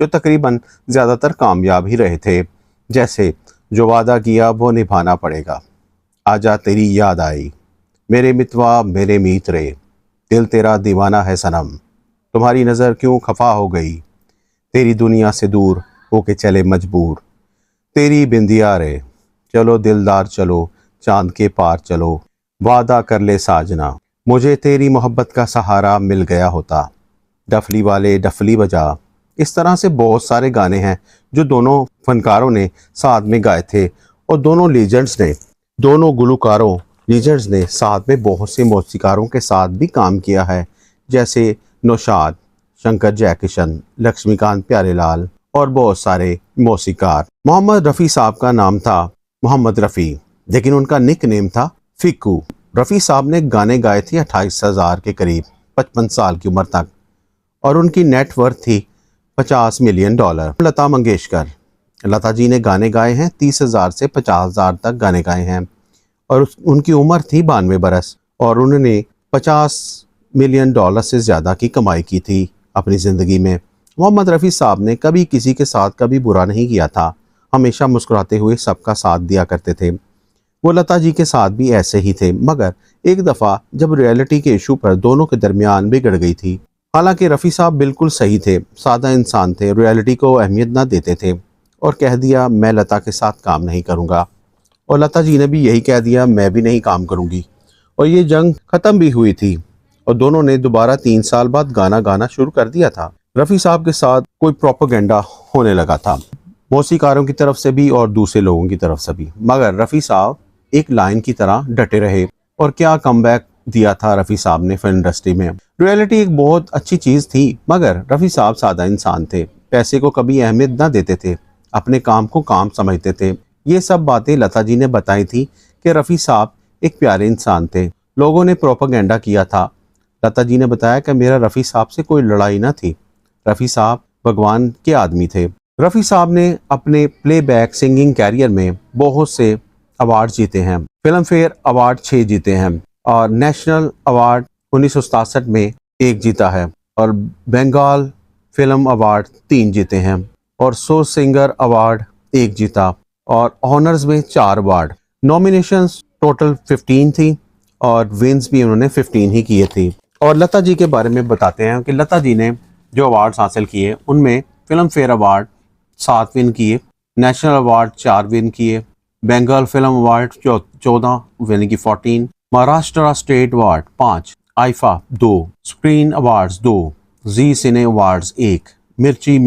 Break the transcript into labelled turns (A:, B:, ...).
A: जो तकरीबन ज़्यादातर कामयाब ही रहे थे। जैसे जो वादा किया वो निभाना पड़ेगा, आजा तेरी याद आई, मेरे मितवा मेरे मीत रे, दिल तेरा दीवाना है सनम, तुम्हारी नज़र क्यों खफा हो गई, तेरी दुनिया से दूर होके चले मजबूर, तेरी बिंदिया रे, चलो दिलदार चलो, चांद के पार चलो, वादा कर ले साजना, मुझे तेरी मोहब्बत का सहारा मिल गया होता, डफली वाले डफली बजा। इस तरह से बहुत सारे गाने हैं जो दोनों फनकारों ने साथ में गाए थे और दोनों गुलकारों लीजेंड्स ने साथ में बहुत से मौसीकारों के साथ भी काम किया है, जैसे नौशाद, शंकर जयकिशन, लक्ष्मीकांत प्यारेलाल और बहुत सारे मौसीकार। मोहम्मद रफ़ी साहब का नाम था मोहम्मद रफ़ी, लेकिन उनका निक नेम था फिक्कू। रफ़ी साहब ने गाने गाए थे 28,000 के करीब 55 साल की उम्र तक, और उनकी नेटवर्थ थी $50 मिलियन। लता जी ने गाने गाए हैं 30,000 से 50,000 तक गाने गाए हैं, और उनकी उम्र थी 92 बरस, और उन्होंने $50 मिलियन से ज़्यादा की कमाई की थी अपनी ज़िंदगी में। मोहम्मद रफ़ी साहब ने कभी किसी के साथ कभी बुरा नहीं किया था, हमेशा मुस्कुराते हुए सबका साथ दिया करते थे। वो लता जी के साथ भी ऐसे ही थे, मगर एक दफ़ा जब रियलिटी के इशू पर दोनों के दरमियान बिगड़ गई थी। हालांकि रफ़ी साहब बिल्कुल सही थे, सादा इंसान थे, रियलिटी को अहमियत ना देते थे और कह दिया मैं लता के साथ काम नहीं करूँगा, और लता जी ने भी यही कह दिया मैं भी नहीं काम करूँगी, और ये जंग ख़त्म भी हुई थी और दोनों ने दोबारा 3 साल बाद गाना गाना शुरू कर दिया था। रफ़ी साहब के साथ कोई प्रोपेगेंडा होने लगा था, मौसीकारों की तरफ से भी और दूसरे लोगों की तरफ से भी, मगर रफ़ी साहब एक लाइन की तरह डटे रहे। और क्या कमबैक दिया था रफ़ी साहब ने फिल्म इंडस्ट्री में। रियलिटी एक बहुत अच्छी चीज़ थी, मगर रफ़ी साहब सादा इंसान थे, पैसे को कभी अहमियत ना देते थे, अपने काम को काम समझते थे। ये सब बातें लता जी ने बताई थी कि रफ़ी साहब एक प्यारे इंसान थे। लोगों ने प्रोपेगेंडा किया था। लता जी ने बताया कि मेरा रफ़ी साहब से कोई लड़ाई ना थी, रफ़ी साहब भगवान के आदमी थे। रफ़ी साहब ने अपने प्लेबैक सिंगिंग कैरियर में बहुत से अवार्ड जीते हैं। फिल्म फेयर अवार्ड 6 जीते हैं, और नेशनल अवार्ड 1967 में 1 जीता है, और बंगाल फिल्म अवार्ड 3 जीते हैं, और सो सिंगर अवार्ड 1 जीता, और ऑनर्स में 4 अवार्ड। नॉमिनेशंस टोटल 15 थी, और विन्स भी उन्होंने 15 ही किए थे। और लता जी के बारे में बताते हैं कि लता जी ने जो अवार्ड्स हासिल किए उनमें फिल्म फेयर अवार्ड 7 विन किए, नेशनल अवार्ड 4 विन किए, बंगाल फिल्म अवार्ड 14 यानी कि 14, Maharashtra state award 5, IIFA 2, screen awards 2, जी सिने अवार्ड्स 1, मिर्ची